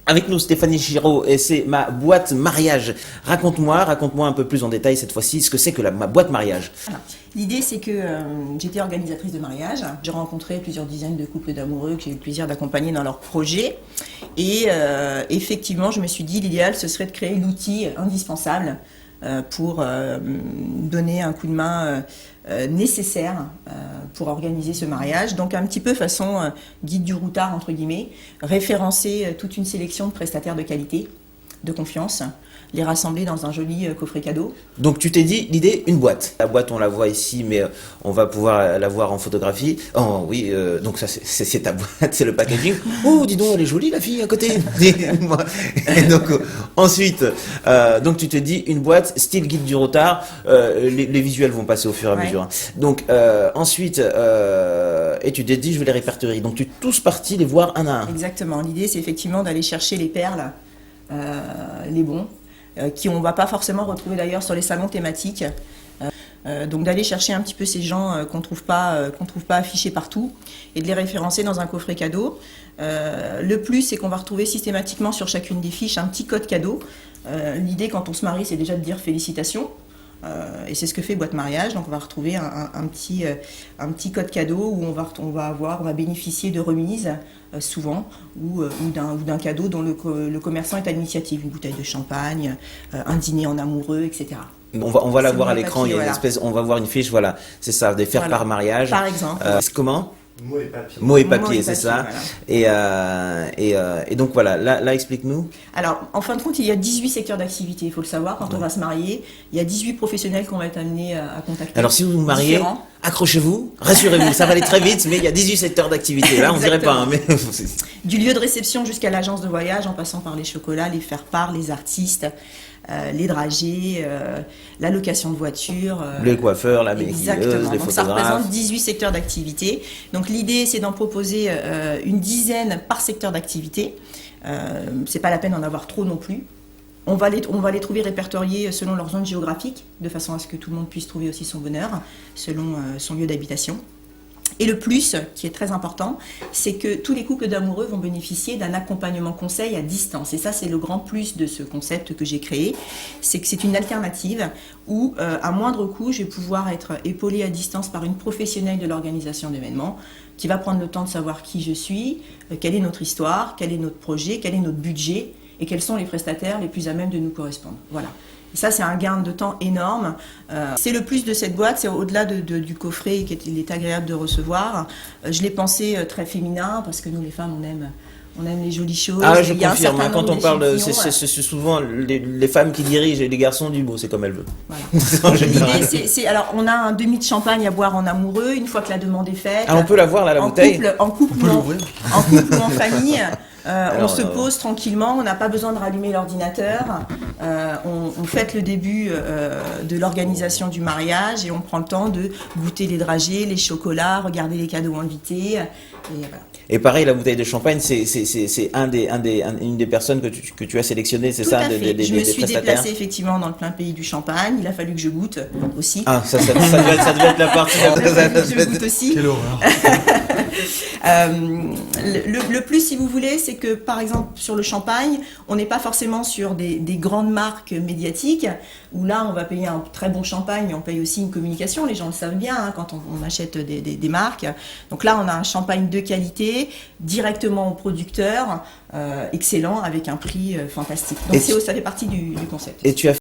Avec nous, Stéphanie Giraud, et c'est ma boîte mariage. Raconte-moi un peu plus en détail cette fois-ci ce que c'est que ma boîte mariage. Voilà. L'idée, c'est que j'étais organisatrice de mariage. J'ai rencontré plusieurs dizaines de couples d'amoureux que j'ai eu le plaisir d'accompagner dans leurs projets. Et effectivement, je me suis dit, l'idéal, ce serait de créer l'outil indispensable pour donner un coup de main nécessaire pour organiser ce mariage. Donc un petit peu façon guide du routard, entre guillemets, référencer toute une sélection de prestataires de qualité, de confiance, les rassembler dans un joli coffret cadeau. Donc tu t'es dit, l'idée, une boîte. La boîte, on la voit ici, mais on va pouvoir la voir en photographie. Oh oui, donc ça c'est ta boîte, c'est le packaging. Oh, dis donc, elle est jolie la fille à côté. Et donc ensuite, donc tu te dis, une boîte, style guide du routard. Les visuels vont passer au fur et à mesure. Hein. Donc ensuite, et tu t'es dit, je vais les répertorier. Donc tu es tous partis les voir un à un. Exactement. L'idée, c'est effectivement d'aller chercher les perles, les bons, qui on va pas forcément retrouver d'ailleurs sur les salons thématiques. Donc d'aller chercher un petit peu ces gens qu'on trouve pas affichés partout et de les référencer dans un coffret cadeau. Le plus, c'est qu'on va retrouver systématiquement sur chacune des fiches un petit code cadeau. L'idée quand on se marie, c'est déjà de dire félicitations. Et c'est ce que fait Boîte Mariage. Donc on va retrouver un petit code cadeau où on va bénéficier de remises souvent ou d'un cadeau dont le commerçant est à l'initiative, une bouteille de champagne, un dîner en amoureux, etc. On va la voir à l'écran, il y a une espèce, on va voir une fiche, voilà, c'est ça, des faire-part mariage. Par exemple. Comment ? Mots et papier. Mots et papier, c'est ça. Voilà. Et donc voilà, là explique-nous. Alors, en fin de compte, il y a 18 secteurs d'activité, il faut le savoir, quand on va se marier. Il y a 18 professionnels qu'on va être amenés à contacter. Alors, si vous vous mariez, accrochez-vous, rassurez-vous, ça va aller très vite, mais il y a 18 secteurs d'activité. Là, on dirait pas, hein, mais... Du lieu de réception jusqu'à l'agence de voyage, en passant par les chocolats, les faire-part, les artistes, les dragées, la location de voiture. Le coiffeur, la maquilleuse, les photographes. Ça représente 18 secteurs d'activité. Donc l'idée, c'est d'en proposer une dizaine par secteur d'activité. C'est pas la peine d'en avoir trop non plus. On va les trouver répertoriés selon leur zone géographique, de façon à ce que tout le monde puisse trouver aussi son bonheur, selon son lieu d'habitation. Et le plus, qui est très important, c'est que tous les couples d'amoureux vont bénéficier d'un accompagnement conseil à distance. Et ça, c'est le grand plus de ce concept que j'ai créé. C'est que c'est une alternative où, à moindre coût, je vais pouvoir être épaulée à distance par une professionnelle de l'organisation d'événements qui va prendre le temps de savoir qui je suis, quelle est notre histoire, quel est notre projet, quel est notre budget et quels sont les prestataires les plus à même de nous correspondre. Voilà. Et ça, c'est un gain de temps énorme. C'est le plus de cette boîte, c'est au-delà du coffret qui est agréable de recevoir. Je l'ai pensé très féminin parce que nous, les femmes, on aime les jolies choses. Ah, je confirme, hein, quand on parle, c'est souvent les femmes qui dirigent et les garçons du mot, c'est comme elles veulent. Voilà. L'idée, alors, on a un demi de champagne à boire en amoureux, une fois que la demande est faite. Ah, on peut la voir là, la bouteille en couple ou en famille. On se pose tranquillement, on n'a pas besoin de rallumer l'ordinateur, on fête le début de l'organisation du mariage et on prend le temps de goûter les dragées, les chocolats, regarder les cadeaux invités. Et, voilà. Et pareil, la bouteille de champagne, c'est une des personnes que tu as sélectionnées, c'est ça, je me suis déplacée effectivement dans le plein pays du champagne, il a fallu que je goûte aussi. Ah, ça devait être la partie. Je goûte aussi. Quelle horreur. Le plus, si vous voulez, c'est que, par exemple, sur le champagne, on n'est pas forcément sur des grandes marques médiatiques, où là, on va payer un très bon champagne, mais on paye aussi une communication, les gens le savent bien, hein, quand on achète des marques. Donc là, on a un champagne de qualité, directement au producteur, excellent, avec un prix fantastique. Donc ça fait partie du concept. Et tu as